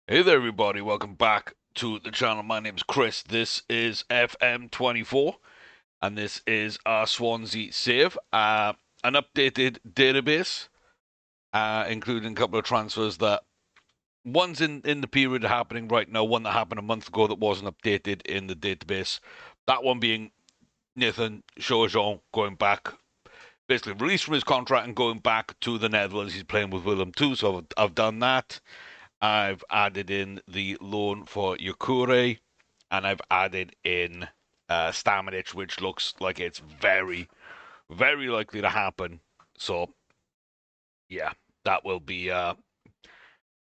Hey there, everybody. Welcome back to the channel. My name's Chris. This is FM24, and this is our Swansea save. An updated database, including a couple of transfers that one's in the period happening right now, one that happened a month ago that wasn't updated in the database. That one being Nathan Chaujon going back, basically released from his contract and going back to the Netherlands. He's playing with Willem too, so I've done that. I've added in the loan for Yukure, and I've added in Stamenic, which looks like it's very, very likely to happen. So, yeah, that will be an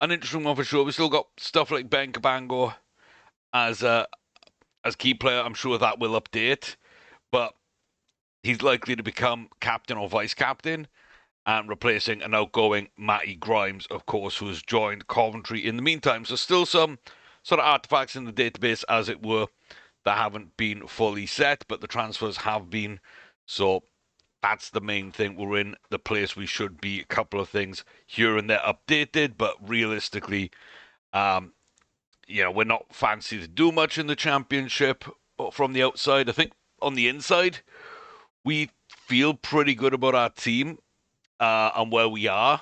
interesting one for sure. We've still got stuff like Ben Cabango as as key player. I'm sure that will update, but he's likely to become captain or vice captain and replacing an outgoing Matty Grimes, of course, who has joined Coventry in the meantime. So still some sort of artifacts in the database, as it were, that haven't been fully set, but the transfers have been. So that's the main thing. We're in the place we should be. A couple of things here and there updated, but realistically, um, we're not fancy to do much in the championship from the outside. I think on the inside, we feel pretty good about our team and where we are.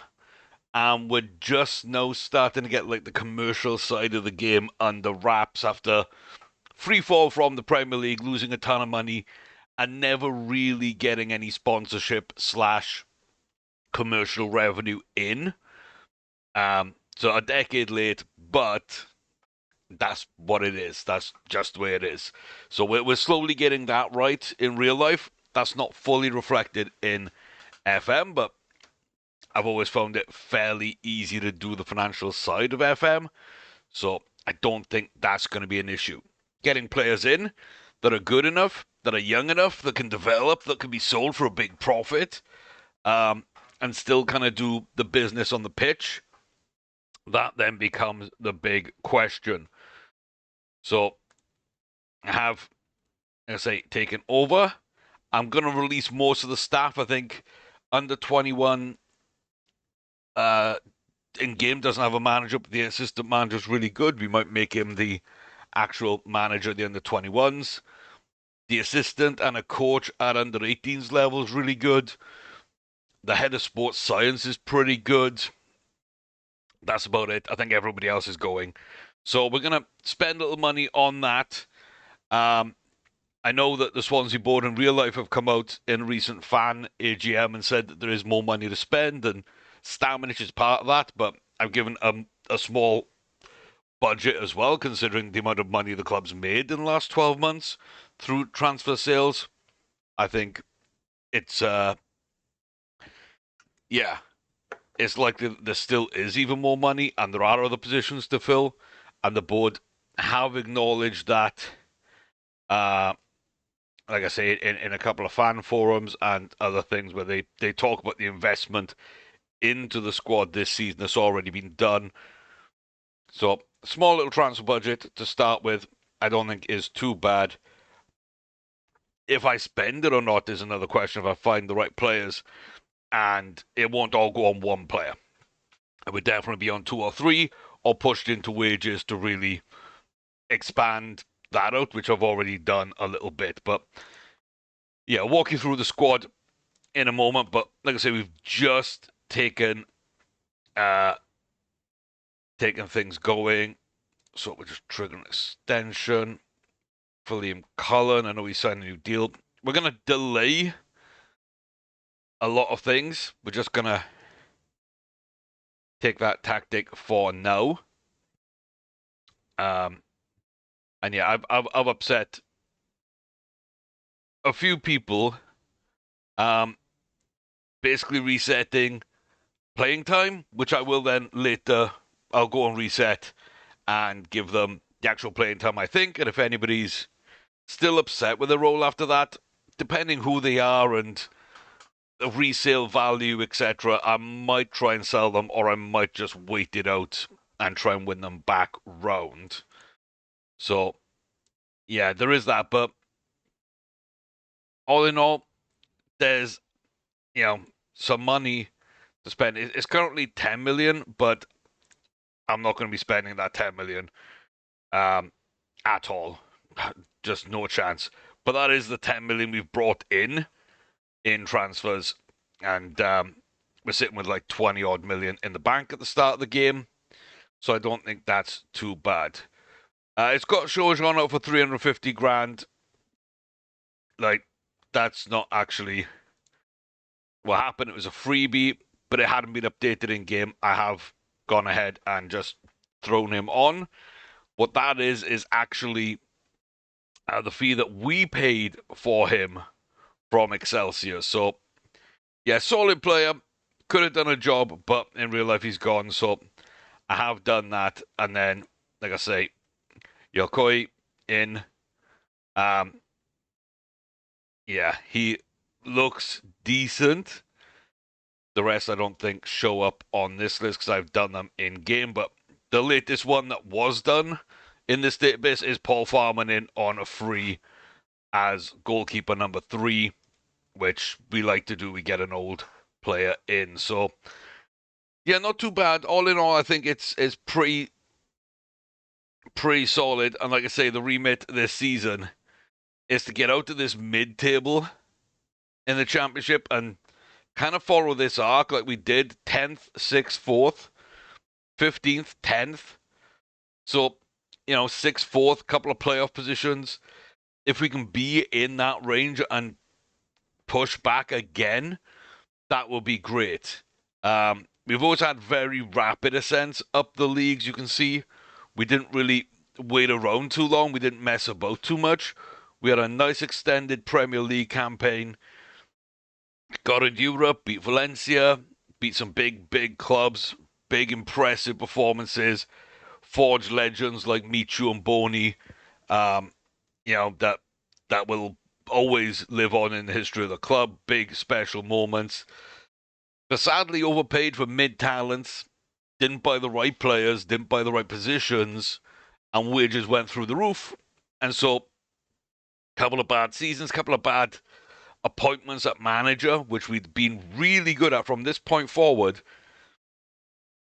And we're just now starting to get like the commercial side of the game under wraps after free fall from the Premier League, losing a ton of money, and never really getting any sponsorship slash commercial revenue in. So a decade late, but that's what it is. That's just the way it is. So we're slowly getting that right in real life. That's not fully reflected in FM, but I've always found it fairly easy to do the financial side of FM. So I don't think that's going to be an issue. Getting players in that are good enough, that are young enough, that can develop, that can be sold for a big profit, and still kind of do the business on the pitch, that then becomes the big question. So I have, I say, taken over. I'm going to release most of the staff. I think under 21 in game doesn't have a manager, but the assistant manager is really good. We might make him the actual manager at the under 21s. The assistant and a coach at under 18s level is really good. The head of sports science is pretty good. That's about it. I think everybody else is going. So we're going to spend a little money on that. Um, I know that the Swansea board in real life have come out in a recent fan AGM and said that there is more money to spend, and Stamenic is part of that, but I've given a small budget as well, considering the amount of money the club's made in the last 12 months through transfer sales. I think it's, yeah, it's likely that there still is even more money, and there are other positions to fill, and the board have acknowledged that, uh, like I say, in a couple of fan forums and other things where they talk about the investment into the squad this season that's already been done. So, small little transfer budget to start with, I don't think is too bad. If I spend it or not is another question if I find the right players, and it won't all go on one player. It would definitely be on two or three, or pushed into wages to really expand that out, which I've already done a little bit. But yeah, I'll walk you through the squad in a moment. But like I say, we've just taken taken things going. So we're just triggering an extension for Liam Cullen. I know he signed a new deal. We're gonna delay a lot of things. We're just gonna take that tactic for now. Um, and yeah, I've upset a few people. Um, basically resetting playing time, which I will then later. I'll go and reset and give them the actual playing time I think. And if anybody's still upset with the role after that, depending who they are and the resale value, etc., I might try and sell them, or I might just wait it out and try and win them back round. So, yeah, there is that. But all in all, there's some money to spend. It's currently 10 million, but I'm not going to be spending that 10 million at all. Just no chance. But that is the 10 million we've brought in transfers, and we're sitting with like 20 odd million in the bank at the start of the game, so I don't think that's too bad. It's got Shojan out for 350 grand. Like, that's not actually what happened. It was a freebie, but it hadn't been updated in game. I have gone ahead and just thrown him on. What that is actually the fee that we paid for him from Excelsior. So, yeah, solid player. Could have done a job, but in real life he's gone. So I have done that. And then, like I say, Yokoi in. Yeah, he looks decent. The rest I don't think show up on this list because I've done them in game. But the latest one that was done in this database is Paul Farman in on a free as goalkeeper number 3, which we like to do. We get an old player in. So, yeah, not too bad. All in all, I think it's pretty solid. And like I say, the remit this season is to get out of this mid-table in the championship and kind of follow this arc like we did. 10th, 6th, 4th, 15th, 10th. So, 6th, 4th, couple of playoff positions. If we can be in that range and push back again, that will be great. We've always had very rapid ascents up the leagues, you can see. We didn't really wait around too long. We didn't mess about too much. We had a nice extended Premier League campaign. Got in Europe, beat Valencia, beat some big clubs, big impressive performances, forged legends like Michu and Boni, that will always live on in the history of the club, big special moments. But sadly overpaid for mid-talents, didn't buy the right players, didn't buy the right positions, and wages went through the roof. And so, couple of bad seasons, couple of bad appointments at manager, which we'd been really good at from this point forward.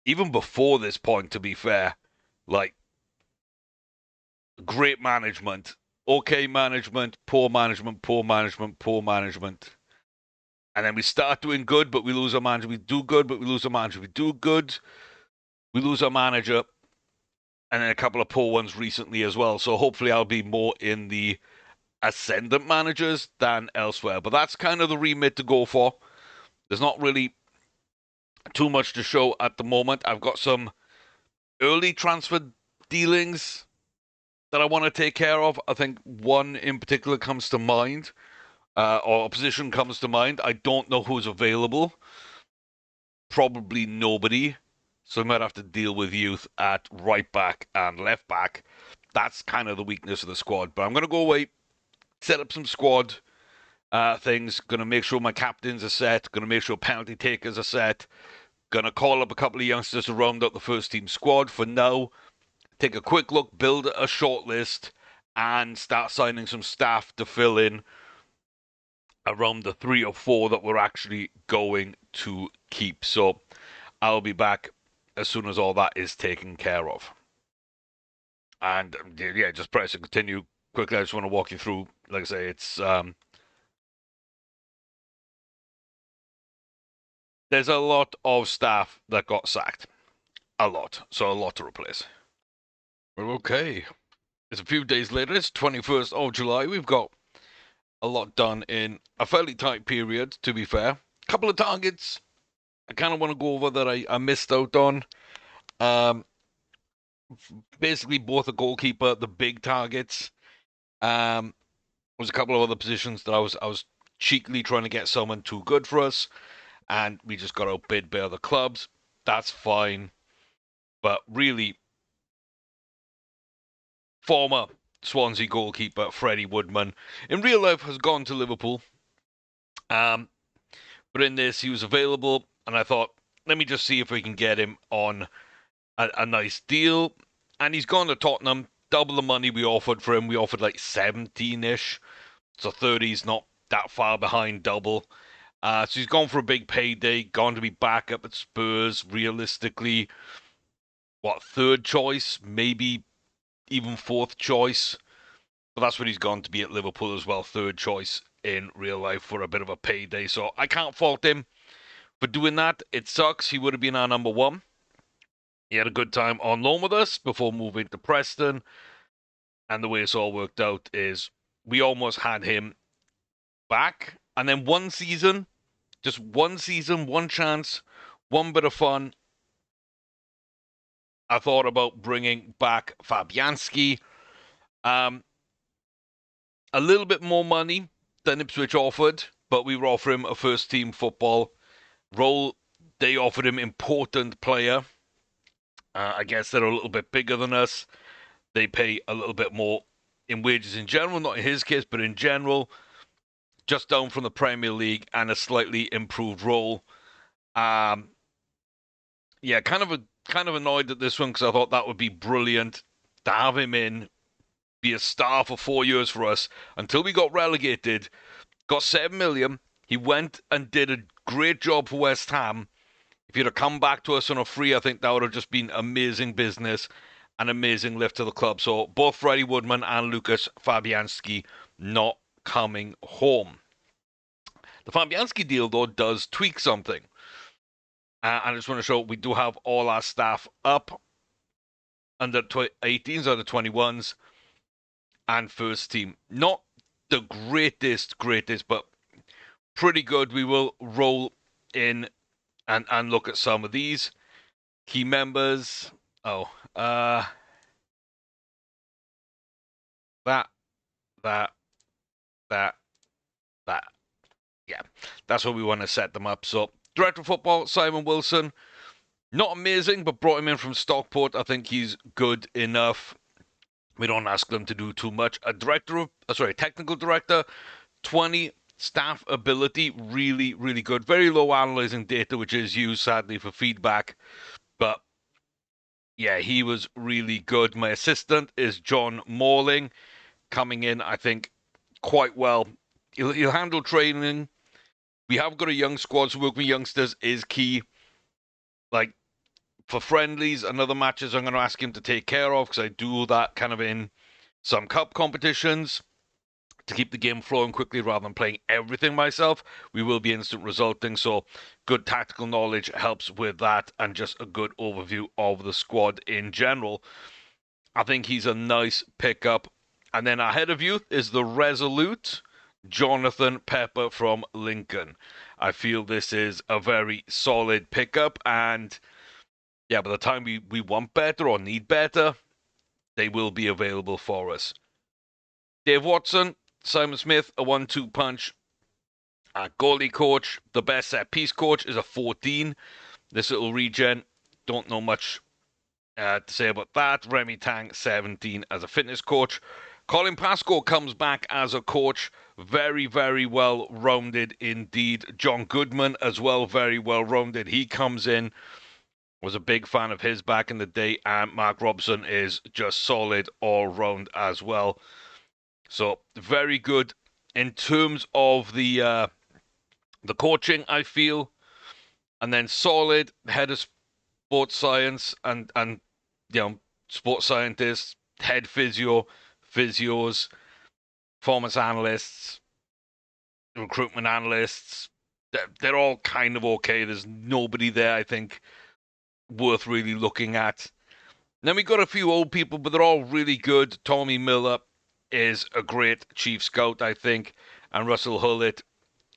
Even before this point, to be fair, like, great management, okay management, poor management, poor management, poor management. And then we start doing good, but we lose our manager. We do good, but we lose our manager. We do good, we lose our manager. And then a couple of poor ones recently as well. So hopefully I'll be more in the ascendant managers than elsewhere. But that's kind of the remit to go for. There's not really too much to show at the moment. I've got some early transfer dealings that I want to take care of. I think one in particular comes to mind, or a position comes to mind. I don't know who's available. Probably nobody. So I might have to deal with youth at right back and left back. That's kind of the weakness of the squad. But I'm going to go away, set up some squad things. Going to make sure my captains are set. Going to make sure penalty takers are set. Going to call up a couple of youngsters to round out the first team squad. For now, take a quick look, build a short list, and start signing some staff to fill in around the 3 or 4 that we're actually going to keep. So I'll be back as soon as all that is taken care of. And yeah, just press and continue quickly. I just want to walk you through. Like I say, it's there's a lot of staff that got sacked. A lot. So a lot to replace. Well, okay. It's a few days later. It's 21st of July. We've got a lot done in a fairly tight period, to be fair. A couple of targets I kind of want to go over that I missed out on. Basically, both a goalkeeper, the big targets. Was a couple of other positions that I was cheekily trying to get someone too good for us, and we just got outbid by other clubs. That's fine. But really, former Swansea goalkeeper Freddie Woodman in real life has gone to Liverpool. But in this, he was available, and I thought, let me just see if we can get him on a nice deal. And he's gone to Tottenham, double the money we offered for him. We offered like 17-ish, so 30's not that far behind double. So he's gone for a big payday, gone to be back up at Spurs, realistically. third choice, maybe even fourth choice. But that's what he's gone to be at Liverpool as well, third choice in real life for a bit of a payday. So I can't fault him for doing that. It sucks. He would have been our number one. He had a good time on loan with us before moving to Preston. And the way it's all worked out is we almost had him back. And then one season, just one season, one chance, one bit of fun. I thought about bringing back Fabianski. A little bit more money than Ipswich offered, but we were offering him a first-team football role. They offered him important player. I guess they're a little bit bigger than us. They pay a little bit more in wages in general, not in his case, but in general. Just down from the Premier League and a slightly improved role. Yeah, kind of annoyed at this one because I thought that would be brilliant to have him in, be a star for 4 years for us until we got relegated. Got 7 million. He went and did a great job for West Ham. If he'd have come back to us on a free, I think that would have just been amazing business, an amazing lift to the club. So both Freddie Woodman and Lucas Fabianski not coming home. The Fabianski deal, though, does tweak something. I just want to show we do have all our staff up under 18s, under 21s, and first team. Not the greatest, but pretty good. We will roll in and look at some of these key members. That. Yeah, that's what we want to set them up. So, Director of Football, Simon Wilson. Not amazing, but brought him in from Stockport. I think he's good enough. We don't ask them to do too much. Technical director, 20 staff ability, really, really good. Very low analyzing data, which is used, sadly, for feedback. But, yeah, he was really good. My assistant is John Morling, coming in, I think, quite well. He'll handle training. We have got a young squad, so working with youngsters is key. Like, for friendlies and other matches, I'm going to ask him to take care of, because I do that kind of in some cup competitions to keep the game flowing quickly rather than playing everything myself. We will be instant resulting, so good tactical knowledge helps with that, and just a good overview of the squad in general. I think he's a nice pickup. And then our head of youth is the resolute Jonathan Pepper from Lincoln. I feel this is a very solid pickup, and yeah, by the time we want better or need better, they will be available for us. Dave Watson, Simon Smith, a 1-2 punch. Goalie coach, the best set piece coach, is a 14. This little regen, don't know much to say about that. Remy Tang, 17 as a fitness coach. Colin Pascoe comes back as a coach. Very, very well-rounded indeed. John Goodman as well, very well-rounded. He comes in. Was a big fan of his back in the day. And Mark Robson is just solid all-round as well. So, very good in terms of the coaching, I feel. And then solid head of sports science and sports scientists, head physios, performance analysts, recruitment analysts. They're all kind of okay. There's nobody there, I think, worth really looking at. Then we got a few old people, but they're all really good. Tommy Miller is a great chief scout, I think. And Russell Hullett,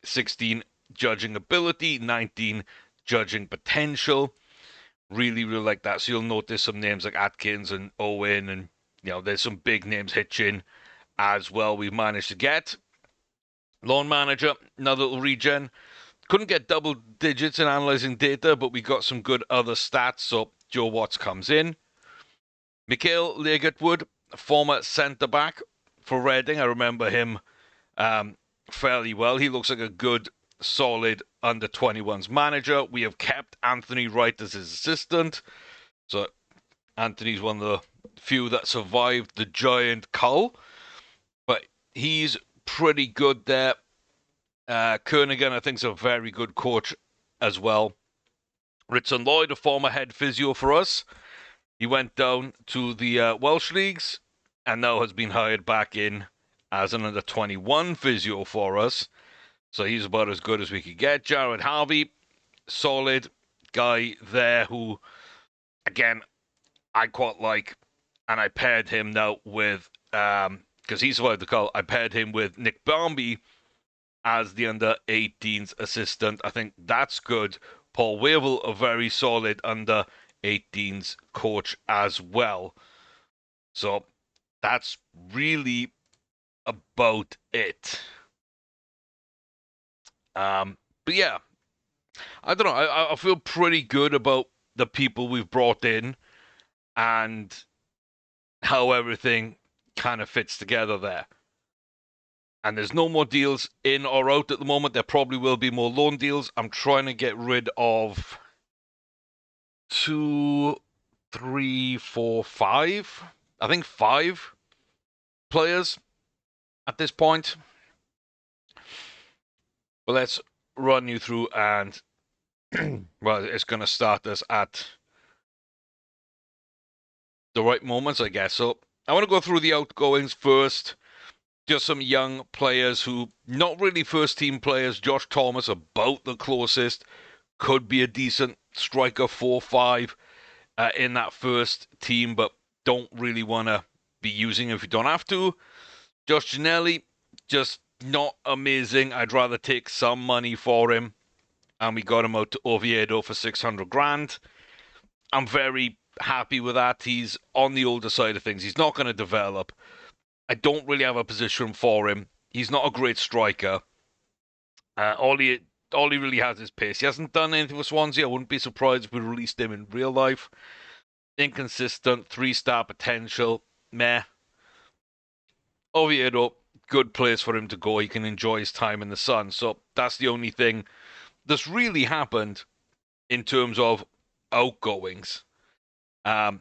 16 judging ability, 19 judging potential. Really, really like that. So you'll notice some names like Atkins and Owen, and there's some big names hitching as well we've managed to get. Loan manager, another little regen. Couldn't get double digits in analysing data, but we got some good other stats, so Joe Watts comes in. Mikhail Legatwood, former centre-back for Reading. I remember him fairly well. He looks like a good, solid under-21s manager. We have kept Anthony Wright as his assistant. So Anthony's one of the few that survived the giant cull. But he's pretty good there. Kernigan, I think, is a very good coach as well. Ritson Lloyd, a former head physio for us. He went down to the Welsh leagues and now has been hired back in as an under-21 physio for us. So he's about as good as we could get. Jared Harvey, solid guy there who, again, I quite like. And I paired him now with, because he survived the call, I paired him with Nick Barmby as the under-18s assistant. I think that's good. Paul Wavell, a very solid under-18s coach as well. So that's really about it. But yeah, I don't know. I feel pretty good about the people we've brought in and how everything kind of fits together there. And there's no more deals in or out at the moment. There probably will be more loan deals. I'm trying to get rid of 2, 3, 4, 5. I think 5 players at this point. But let's run you through and well, it's going to start us at the right moments, I guess. So I want to go through the outgoings first. Just some young players who, not really first team players. Josh Thomas, about the closest. Could be a decent striker, 4-5 in that first team, but don't really want to be using him if you don't have to. Josh Ginnelly, just not amazing. I'd rather take some money for him. And we got him out to Oviedo for 600 grand. I'm very happy with that. He's on the older side of things. He's not going to develop. I don't really have a position for him. He's not a great striker. All he really has is pace. He hasn't done anything for Swansea. I wouldn't be surprised if we released him in real life. Inconsistent, 3-star potential. Meh. Oviedo, good place for him to go. He can enjoy his time in the sun. So that's the only thing that's really happened in terms of outgoings for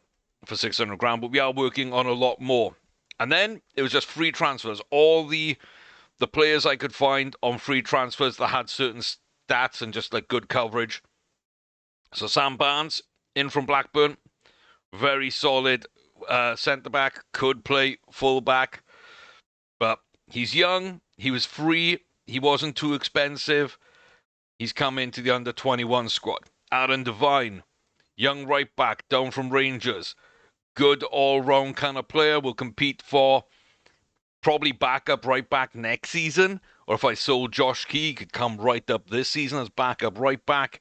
600 grand. But we are working on a lot more. And then it was just free transfers. All the players I could find on free transfers that had certain stats and just like good coverage. So Sam Barnes in from Blackburn, very solid centre back, could play full back, but he's young. He was free. He wasn't too expensive. He's come into the under-21 squad. Aaron Devine, young right back, down from Rangers. Good all-round kind of player. Will compete for probably backup right back next season. Or if I sold Josh Key, he could come right up this season as backup right back.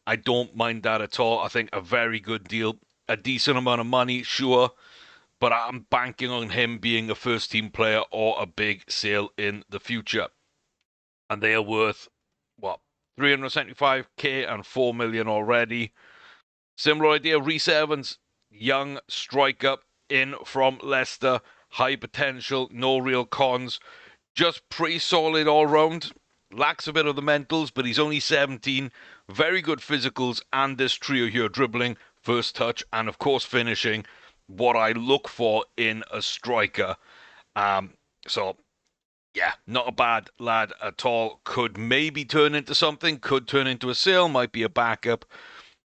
I don't mind that at all. I think a very good deal. A decent amount of money, sure. But I'm banking on him being a first-team player or a big sale in the future. And they are worth, what, 375k and 4 million already. Similar idea, Rhys Evans, young striker in from Leicester, high potential, no real cons, just pretty solid all round. Lacks a bit of the mentals, but he's only 17. Very good physicals, and this trio here, dribbling, first touch, and of course finishing, what I look for in a striker. So yeah, not a bad lad at all. Could maybe turn into something, could turn into a sale, might be a backup.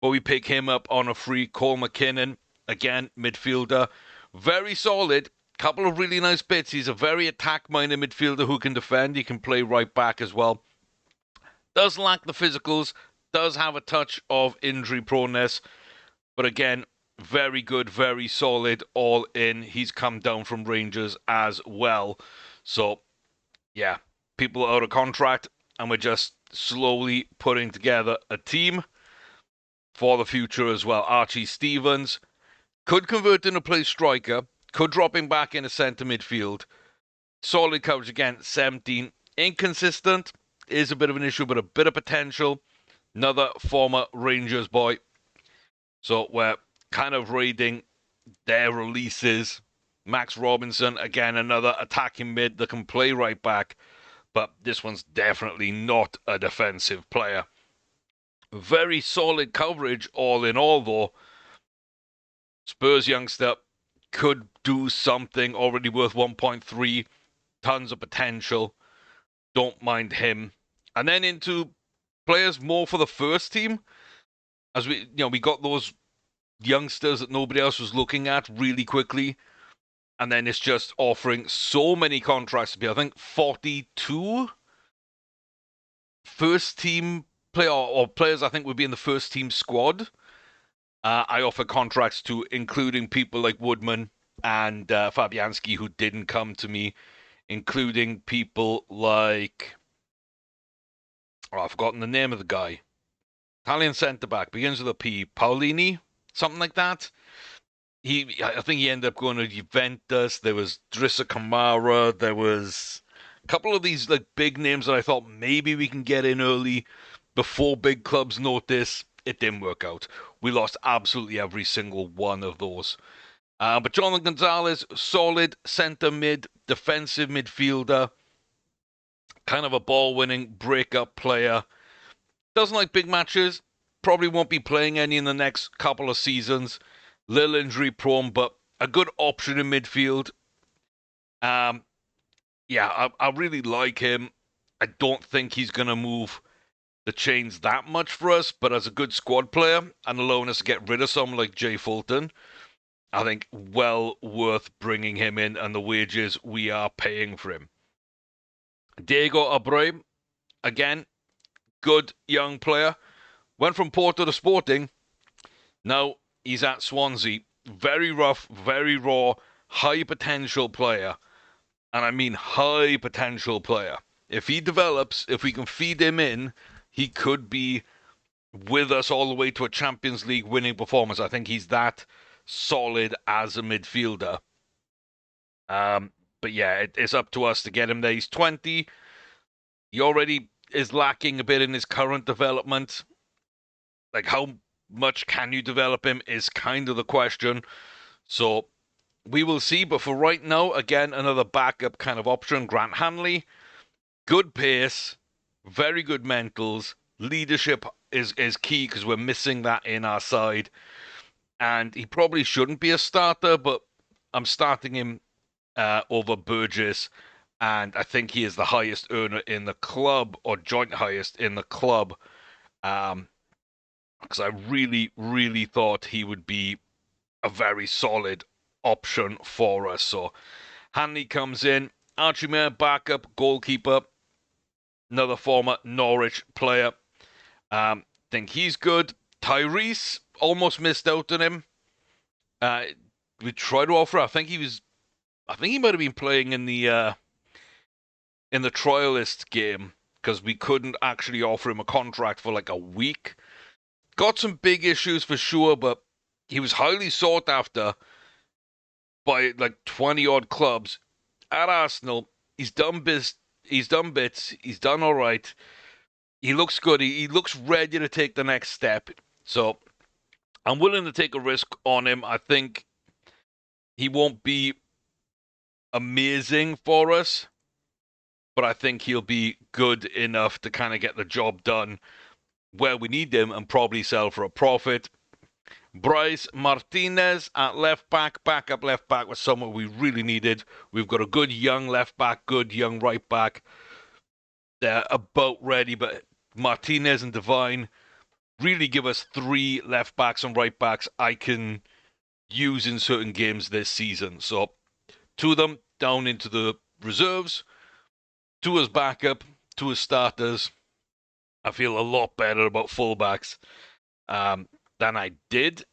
But we pick him up on a free. Cole McKinnon, again, midfielder. Very solid. Couple of really nice bits. He's a very attack-minded midfielder who can defend. He can play right back as well. Does lack the physicals. Does have a touch of injury proneness. But again, very good, very solid, all in. He's come down from Rangers as well. So, yeah, people are out of contract, and we're just slowly putting together a team for the future as well. Archie Stevens could convert into play striker, could drop him back into centre midfield. Solid coverage again, 17. Inconsistent is a bit of an issue, but a bit of potential. Another former Rangers boy. So we're kind of raiding their releases. Max Robinson, again, another attacking mid that can play right back, but this one's definitely not a defensive player. Very solid coverage all in all, though. Spurs youngster could do something, already worth 1.3. Tons of potential. Don't mind him. And then into players more for the first team. As we got those youngsters that nobody else was looking at really quickly. And then it's just offering so many contracts to be, I think, 42 first team player or players I think would be in the first team squad. I offer contracts to including people like Woodman and Fabianski who didn't come to me, including people like, I've forgotten the name of the guy. Italian centre back, begins with a P. Paolini, something like that. I think he ended up going to Juventus. There was Drissa Kamara. There was a couple of these like big names that I thought maybe we can get in early before big clubs notice. It didn't work out. We lost absolutely every single one of those. But Jonathan Gonzalez, solid centre mid, defensive midfielder, kind of a ball-winning break-up player. Doesn't like big matches. Probably won't be playing any in the next couple of seasons. Little injury prone, but a good option in midfield. I really like him. I don't think he's going to move the chains that much for us, but as a good squad player and allowing us to get rid of someone like Jay Fulton, I think well worth bringing him in and the wages we are paying for him. Diego Abreu, again, good young player. Went from Porto to Sporting. Now he's at Swansea. Very rough, very raw, high potential player. And I mean high potential player. If he develops, if we can feed him in, he could be with us all the way to a Champions League winning performance. I think he's that solid as a midfielder. But yeah, it's up to us to get him there. He's 20. He already is lacking a bit in his current development. Like, how much can you develop him is kind of the question. So we will see. But for right now, again, another backup kind of option. Grant Hanley, good pace, very good mentals. Leadership is key because we're missing that in our side. And he probably shouldn't be a starter, but I'm starting him over Burgess. And I think he is the highest earner in the club, or joint highest in the club. Because I really, really thought he would be a very solid option for us. So Hanley comes in. Archie Mayer, backup goalkeeper. Another former Norwich player. Think he's good. Tyrese, almost missed out on him. We tried to offer. I think he might have been playing in the trialist game because we couldn't actually offer him a contract for like a week. Got some big issues for sure, but he was highly sought after by like 20 odd clubs at Arsenal. He's done bits. He's done all right. He looks good. He looks ready to take the next step. So I'm willing to take a risk on him. I think he won't be amazing for us, but I think he'll be good enough to kind of get the job done where we need him and probably sell for a profit. Bryce Martinez at left back, backup left back was someone we really needed. We've got a good young left back, good young right back. They're about ready, but Martinez and Devine really give us 3 left backs and right backs I can use in certain games this season. So 2 of them down into the reserves, 2 as backup, 2 as starters. I feel a lot better about fullbacks than I did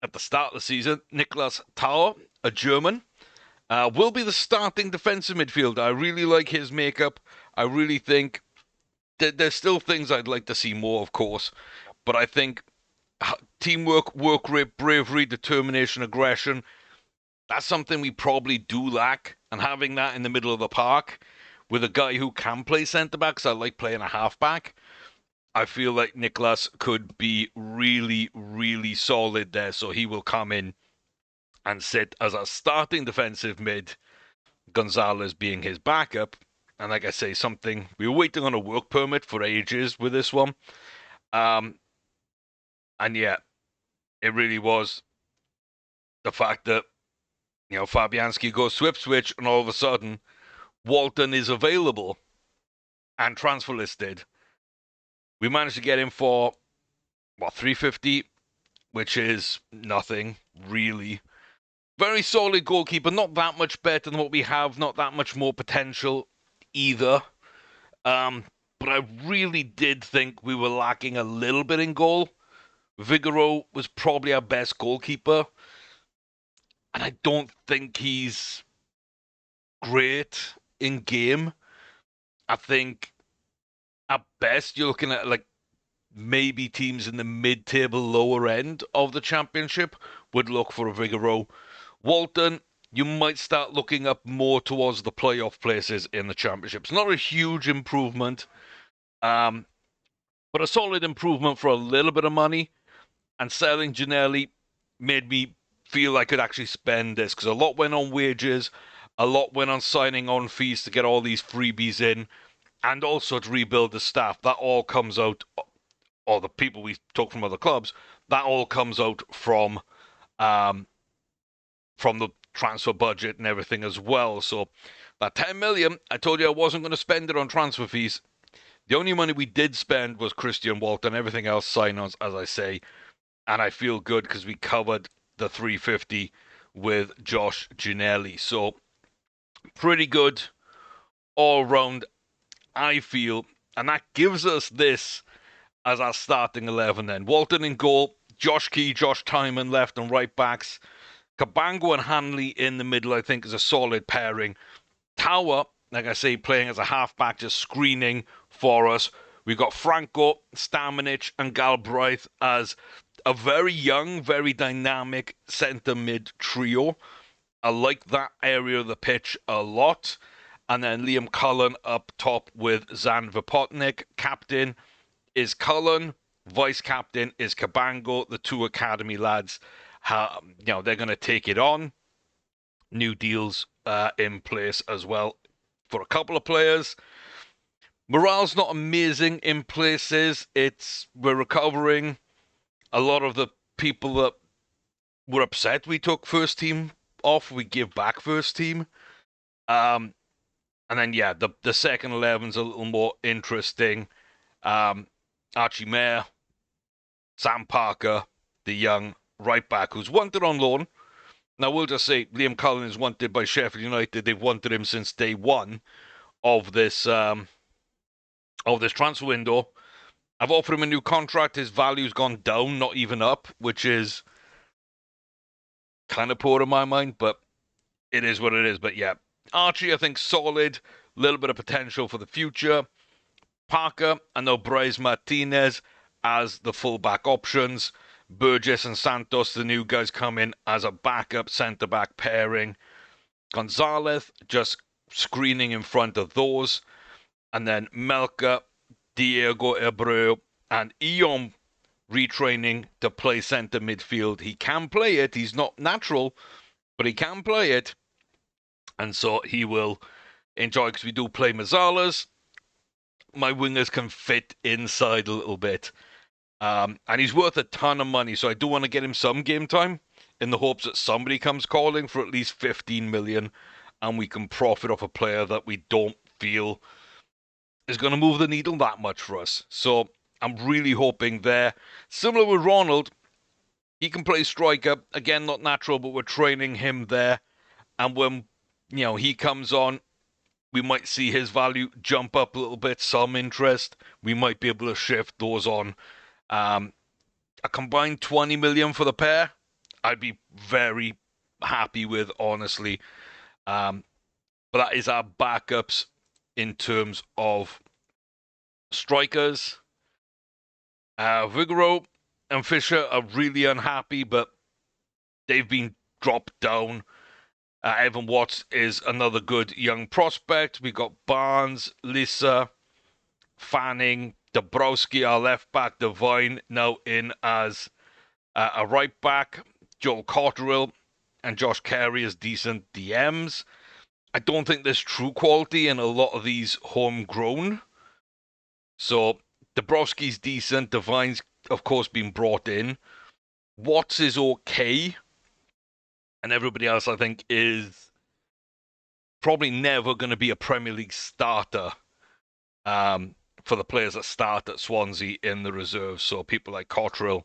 at the start of the season. Niklas Tauer, a German, will be the starting defensive midfielder. I really like his makeup. I really think there's still things I'd like to see more, of course, but I think teamwork, work rate, bravery, determination, aggression, that's something we probably do lack. And having that in the middle of the park with a guy who can play centre-back, because I like playing a half-back, I feel like Niklas could be really, really solid there. So he will come in and sit as a starting defensive mid, Gonzalez being his backup. And like I say, something we were waiting on a work permit for ages with this one. And yeah, it really was the fact that, Fabianski goes to Ipswich and all of a sudden Walton is available and transfer listed. We managed to get him for, 350. which is nothing, really. Very solid goalkeeper, not that much better than what we have, not that much more potential either. But I really did think we were lacking a little bit in goal. Vigoro was probably our best goalkeeper, and I don't think he's great in game. I think at best you're looking at like maybe teams in the mid-table lower end of the championship would look for a Vigoro. Walton, you might start looking up more towards the playoff places in the championship. It's not a huge improvement, but a solid improvement for a little bit of money. And selling Ginelli made me feel I could actually spend this, because a lot went on wages, a lot went on signing on fees to get all these freebies in, and also to rebuild the staff. That all comes out, or the people we took from other clubs, that all comes out from the transfer budget and everything as well. So that 10 million, I told you I wasn't going to spend it on transfer fees. The only money we did spend was Christian Walton. Everything else sign-ons, as I say. And I feel good because we covered the 350 with Josh Ginelli. So pretty good all round, I feel. And that gives us this as our starting 11 then. Walton in goal, Josh Key, Josh Timon left and right backs. Cabango and Hanley in the middle, I think, is a solid pairing. Tower, like I say, playing as a halfback, just screening for us. We've got Franco, Stamenic, and Galbraith as a very young, very dynamic centre mid trio. I like that area of the pitch a lot. And then Liam Cullen up top with Zan Vipotnik. Captain is Cullen. Vice captain is Cabango. The two academy lads, they're going to take it on. New deals in place as well for a couple of players. Morale's not amazing in places. We're recovering. A lot of the people that were upset we took first team off, we give back first team. And then, the second 11's a little more interesting. Archie Mayer, Sam Parker, the young right back who's wanted on loan. Now, we'll just say Liam Cullen is wanted by Sheffield United. They've wanted him since day one of this transfer window. I've offered him a new contract. His value's gone down, not even up, which is kind of poor in my mind, but it is what it is. But yeah, Archie, I think, solid. A little bit of potential for the future. Parker and Bryce Martinez as the fullback options. Burgess and Santos, the new guys, come in as a backup centre-back pairing. Gonzalez just screening in front of those. And then Melka, Diego Abreu, and Ion retraining to play centre midfield. He can play it. He's not natural, but he can play it. And so he will enjoy, because we do play Mazzala's. My wingers can fit inside a little bit. And he's worth a ton of money, so I do want to get him some game time in the hopes that somebody comes calling for at least 15 million and we can profit off a player that we don't feel is going to move the needle that much for us. So I'm really hoping there. Similar with Ronald, he can play striker. Again, not natural, but we're training him there. And when he comes on, we might see his value jump up a little bit, some interest. We might be able to shift those on. A combined 20 million for the pair, I'd be very happy with, honestly. But that is our backups in terms of strikers. Vigoro and Fisher are really unhappy, but they've been dropped down. Evan Watts is another good young prospect. We got Barnes, Lissa, Fanning, Dabrowski, our left back, Devine now in as a right back. Joel Cotterill and Josh Carey as decent DMs. I don't think there's true quality in a lot of these homegrown. So Dabrowski's decent. Devine's, of course, been brought in. Watts is okay. And everybody else, I think, is probably never going to be a Premier League starter for the players that start at Swansea in the reserves. So people like Cotterill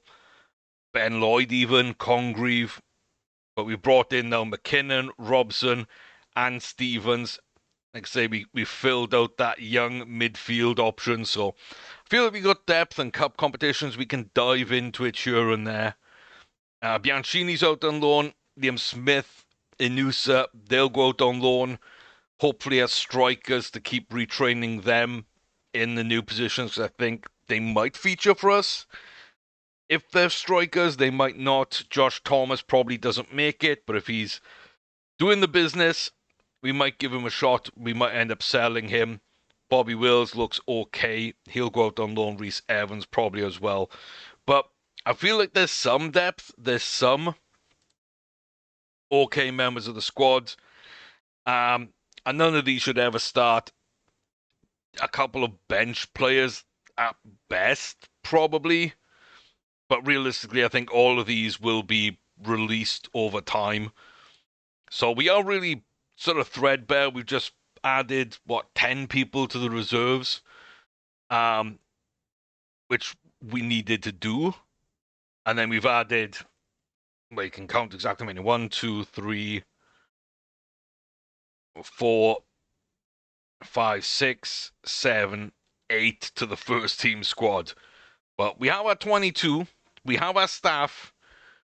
Ben Lloyd even, Congreve. But we brought in now McKinnon, Robson, and Stevens. Like I say, we filled out that young midfield option. So I feel like we got depth and cup competitions. We can dive into it here and there. Bianchini's out on loan. Liam Smith, Inusa, they'll go out on loan. Hopefully as strikers to keep retraining them in the new positions. I think they might feature for us. If they're strikers, they might not. Josh Thomas probably doesn't make it, but if he's doing the business, we might give him a shot. We might end up selling him. Bobby Wills looks okay. He'll go out on loan. Reece Evans probably as well. But I feel like there's some depth. There's some okay members of the squad. And none of these should ever start. A couple of bench players at best, probably. But realistically, I think all of these will be released over time. So we are really sort of threadbare. We've just added, 10 people to the reserves, which we needed to do. And then we've added, well, you can count exactly how many. 1, 2, 3, 4, 5, 6, 7, 8 to the first team squad. But we have our 22. We have our staff.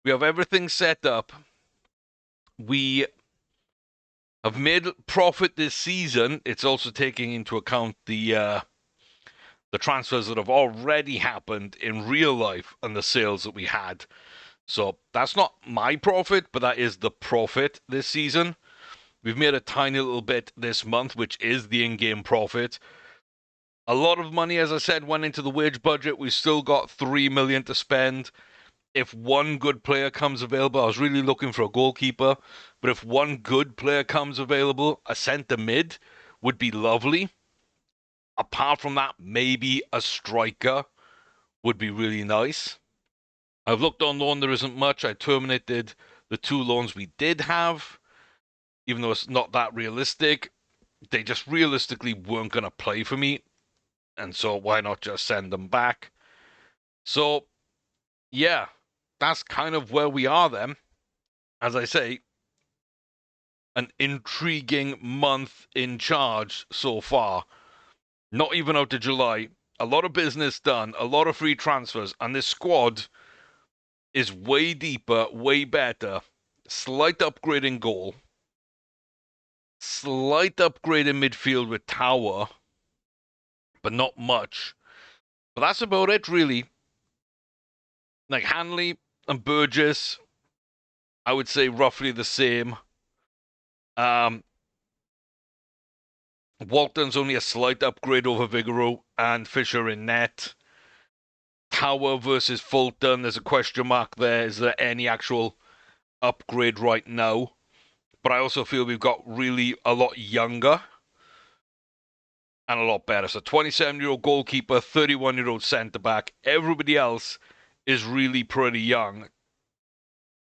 We have everything set up. We have made profit this season. It's also taking into account the transfers that have already happened in real life and the sales that we had. So that's not my profit, but that is the profit this season. We've made a tiny little bit this month, which is the in-game profit. A lot of money, as I said, went into the wage budget. We've still got $3 million to spend. If one good player comes available, I was really looking for a goalkeeper, but if one good player comes available, a centre mid would be lovely. Apart from that, maybe a striker would be really nice. I've looked on loan, there isn't much. I terminated the 2 loans we did have, even though it's not that realistic. They just realistically weren't going to play for me, and so why not just send them back? So, yeah, that's kind of where we are then. As I say, an intriguing month in charge so far. Not even out to July. A lot of business done, a lot of free transfers, and this squad is way deeper, way better. Slight upgrade in goal. Slight upgrade in midfield with Tower, but not much. But that's about it, really. Like Hanley and Burgess, I would say roughly the same. Walton's only a slight upgrade over Vigoro and Fisher in net. Tower versus Fulton, there's a question mark there. Is there any actual upgrade right now? But I also feel we've got really a lot younger and a lot better. So 27-year-old goalkeeper, 31-year-old centre-back. Everybody else is really pretty young.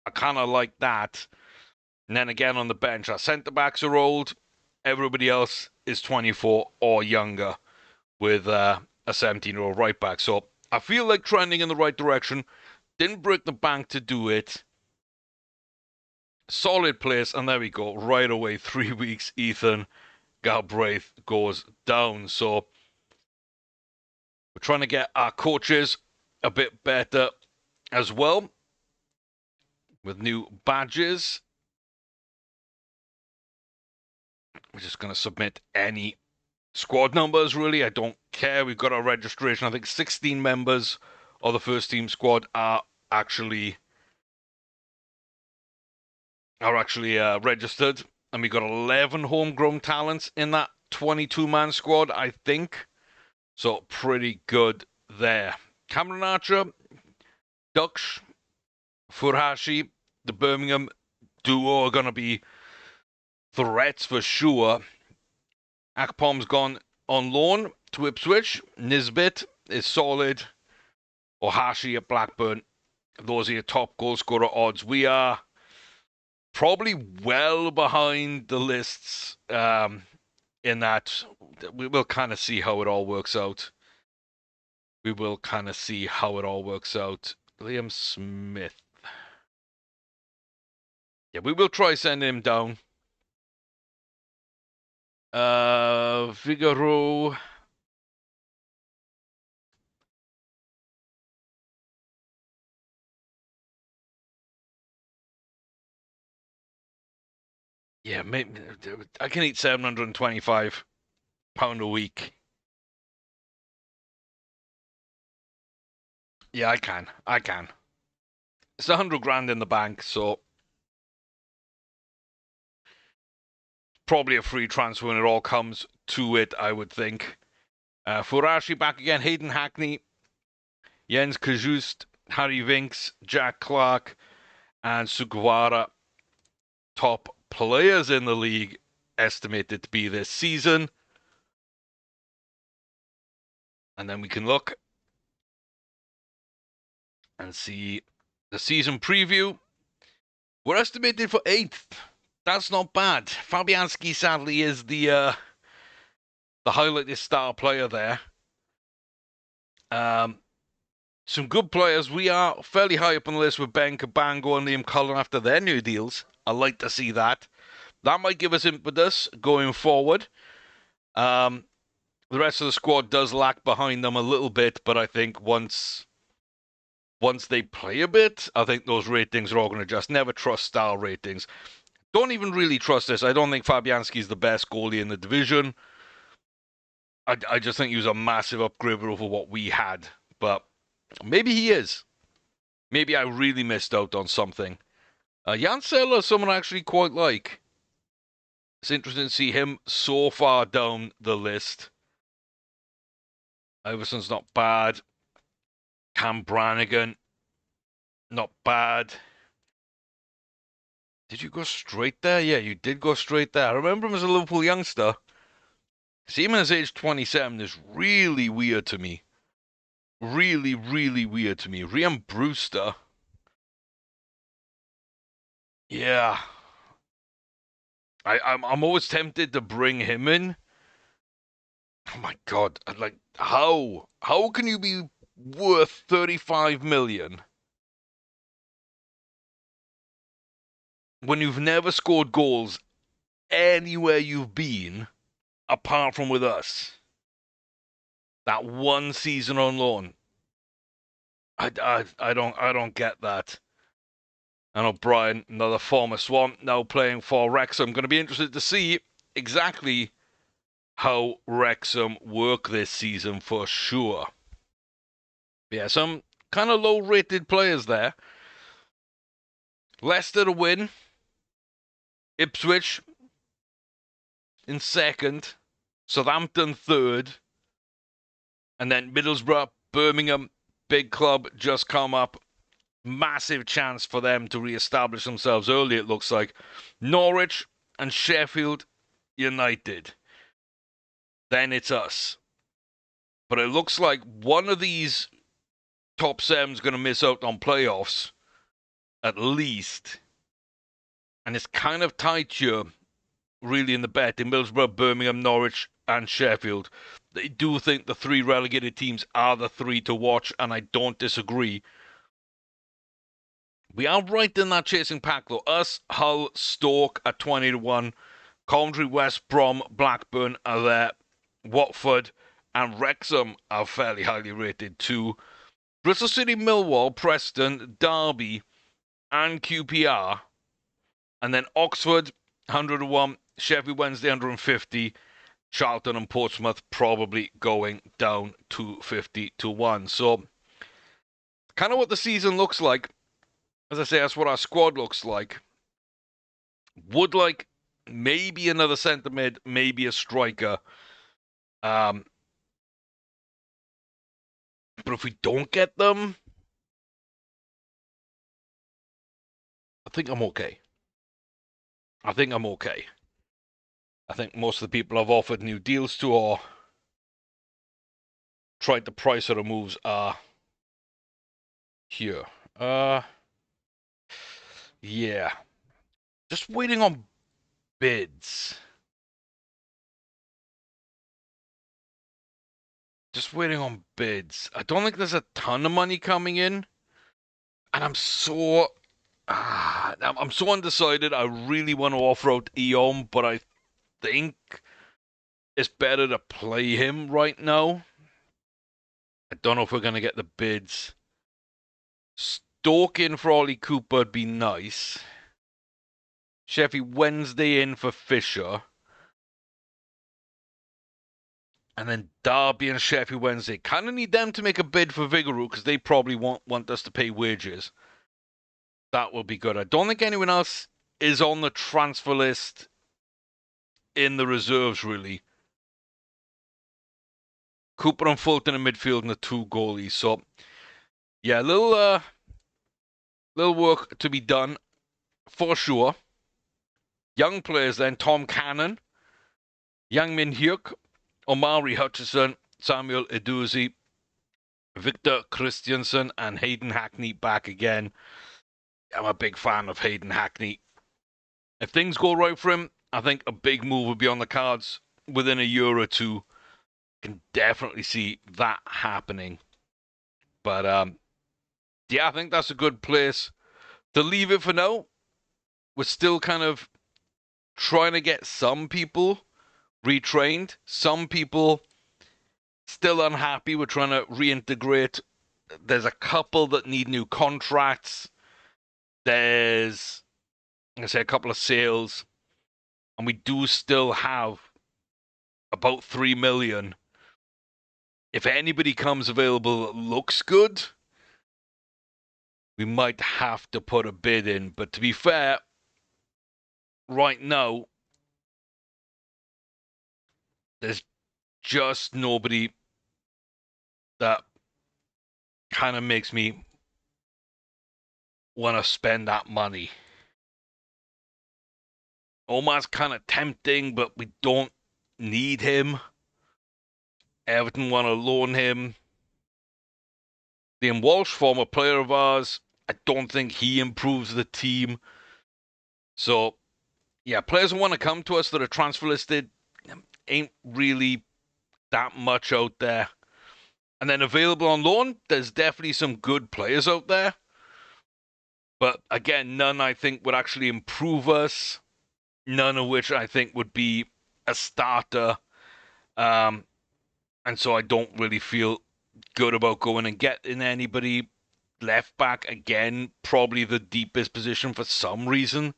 I kind of like that. And then again on the bench, our centre-backs are old. Everybody else is 24 or younger with a 17-year-old right-back. So I feel like trending in the right direction. Didn't break the bank to do it. Solid place, and there we go. Right away, 3 weeks, Ethan Galbraith goes down. So we're trying to get our coaches a bit better as well with new badges. We're just going to submit any squad numbers, really. I don't care. We've got our registration. I think 16 members of the first team squad are actually registered. And we got 11 homegrown talents in that 22-man squad, I think. So pretty good there. Cameron Archer, Duksh, Furhashi, the Birmingham duo are going to be threats for sure. Akpom's gone on loan to Ipswich. Nisbet is solid. Ohashi at Blackburn. Those are your top goal scorer odds. We are probably well behind the lists in that. We will kind of see how it all works out. Liam Smith. Yeah, we will try sending him down. Figaro. Yeah, maybe I can eat £725 a week. Yeah, I can. I can. It's 100 grand in the bank, so probably a free transfer when it all comes to it, I would think. Furashi back again. Hayden Hackney, Jens Kajust, Harry Vinks, Jack Clark, and Sugawara. Top players in the league estimated to be this season. And then we can look and see the season preview. We're estimated for 8th. That's not bad. Fabianski sadly is the highlighted star player there. Some good players. We are fairly high up on the list with Ben Cabango and Liam Cullen after their new deals. I like to see that. That might give us impetus going forward. The rest of the squad does lag behind them a little bit, but I think once they play a bit, I think those ratings are all going to adjust. Never trust star ratings. Don't even really trust this. I don't think Fabianski's the best goalie in the division. I just think he was a massive upgrade over what we had. But maybe he is. Maybe I really missed out on something. Jan Seller is someone I actually quite like. It's interesting to see him so far down the list. Iverson's not bad. Cam Brannigan, not bad. Did you go straight there? Yeah, you did go straight there. I remember him as a Liverpool youngster. See him at his age 27 is really weird to me. Really, really weird to me. Rhian Brewster. Yeah. I'm always tempted to bring him in. Oh my god. Like, how? How can you be worth 35 million when you've never scored goals anywhere you've been apart from with us? That one season on loan. I don't get that. And O'Brien, another former Swan, now playing for Wrexham. Going to be interested to see exactly how Wrexham work this season for sure. Yeah, some kind of low-rated players there. Leicester to win. Ipswich in second. Southampton third. And then Middlesbrough, Birmingham, big club just come up. Massive chance for them to re-establish themselves early, it looks like. Norwich and Sheffield United. Then it's us. But it looks like one of these top seven's going to miss out on playoffs, at least. And it's kind of tight here, really, in the betting. Middlesbrough, Birmingham, Norwich, and Sheffield. They do think the 3 relegated teams are the 3 to watch, and I don't disagree. We are right in that chasing pack, though. Us, Hull, Stoke at 20 to 1. Coventry, West Brom, Blackburn are there. Watford and Wrexham are fairly highly rated too. Bristol City, Millwall, Preston, Derby, and QPR. And then Oxford, 100 to 1. Sheffield Wednesday, 150. Charlton and Portsmouth probably going down to 50 to 1. So, kind of what the season looks like. As I say, that's what our squad looks like. Would like maybe another centre mid, maybe a striker. But if we don't get them, I think I'm okay. I think most of the people I've offered new deals to or tried to price other moves are here. Yeah. Just waiting on bids. I don't think there's a ton of money coming in. And I'm so undecided. I really want to offer out Eon, but I think it's better to play him right now. I don't know if we're going to get the bids. Stoke in for Ollie Cooper would be nice. Sheffield Wednesday in for Fisher. And then Derby and Sheffield Wednesday. Kind of need them to make a bid for Vigouroux because they probably want us to pay wages. That will be good. I don't think anyone else is on the transfer list in the reserves, really. Cooper and Fulton in midfield and the two goalies. So, yeah, little work to be done for sure. Young players then, Tom Cannon, Yang Min Hyuk, Omari Hutchison, Samuel Edozie, Victor Christiansen, and Hayden Hackney back again. I'm a big fan of Hayden Hackney. If things go right for him, I think a big move will be on the cards within a year or two. Can definitely see that happening. But yeah, I think that's a good place to leave it for now. We're still kind of trying to get some people retrained, some people still unhappy. We're trying to reintegrate. There's a couple that need new contracts. There's, like I say, a couple of sales, and we do still have about 3 million. If anybody comes available that looks good, we might have to put a bid in. But to be fair, right now, there's just nobody that kind of makes me want to spend that money. Omar's kind of tempting, but we don't need him. Everton want to loan him. Liam Walsh, former player of ours, I don't think he improves the team. So, yeah, players who want to come to us that are transfer listed ain't really that much out there. And then available on loan, there's definitely some good players out there. But again, none I think would actually improve us. None of which I think would be a starter. And so I don't really feel good about going and getting anybody. Left back, again, probably the deepest position for some reason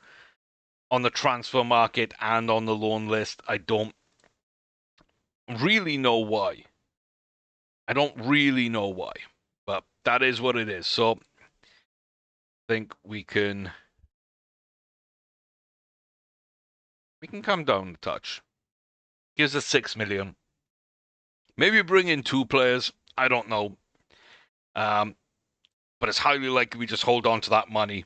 on the transfer market and on the loan list. I don't really know why. But that is what it is. So I think we can come down a touch. Gives us 6 million. Maybe bring in 2 players. I don't know. But it's highly likely we just hold on to that money.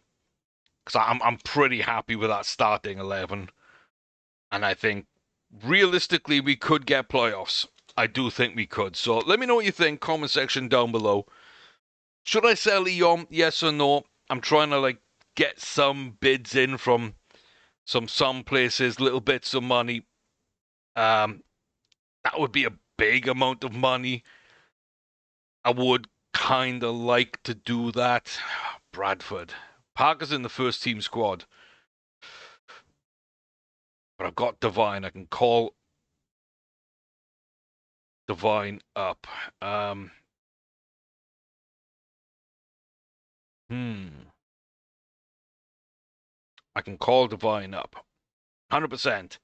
Because I'm pretty happy with that starting 11. And I think realistically we could get playoffs. I do think we could. So let me know what you think. Comment section down below. Should I sell Eon? Yes or no? I'm trying to get some bids in from some places, little bits of money. That would be a big amount of money. I would kind of like to do that. Bradford. Parker's in the first team squad. But I've got Devine. I can call Devine up. I can call Devine up. 100%.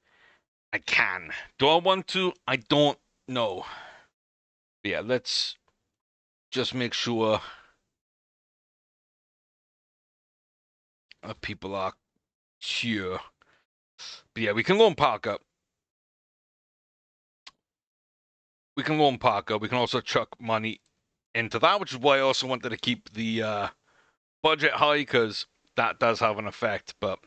I can. Do I want to? I don't know. But yeah, let's just make sure that people are here. But yeah, we can loan Parker. We can also chuck money into that, which is why I also wanted to keep the budget high, because that does have an effect. But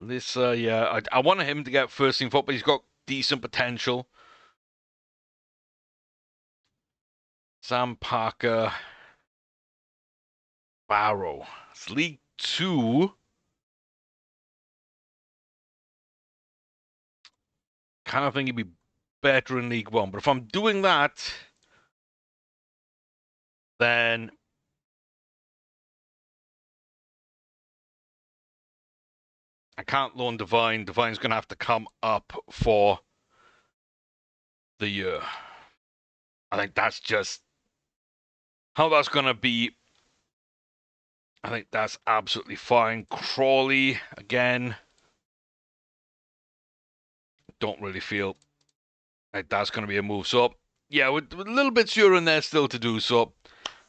this, yeah, I wanted him to get first team football. He's got decent potential. Sam Parker. Barrow. It's League 2. Kind of think he'd be better in League 1. But if I'm doing that, then I can't loan Divine. Divine's going to have to come up for the year. I think that's just how that's going to be. I think that's absolutely fine. Crawley, again, don't really feel like that's going to be a move. So, yeah, with little bits here and there still to do. So,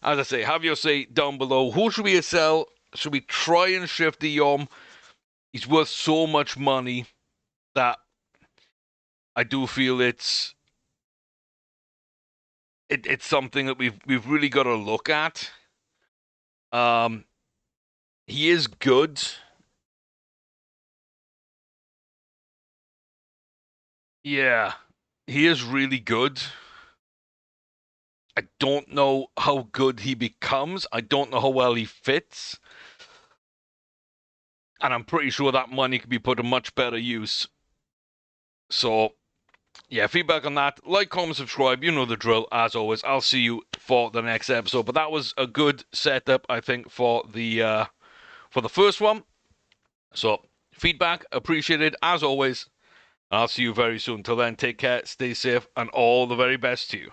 as I say, have your say down below. Who should we sell? Should we try and shift the Yom? He's worth so much money that I do feel it's something that we've really got to look at. He is good. Yeah, he is really good. I don't know how good he becomes. I don't know how well he fits. And I'm pretty sure that money could be put to much better use. So, yeah, feedback on that. Like, comment, subscribe. You know the drill. As always, I'll see you for the next episode. But that was a good setup, I think, for the first one. So, feedback appreciated as always. I'll see you very soon. Till then, take care, stay safe, and all the very best to you.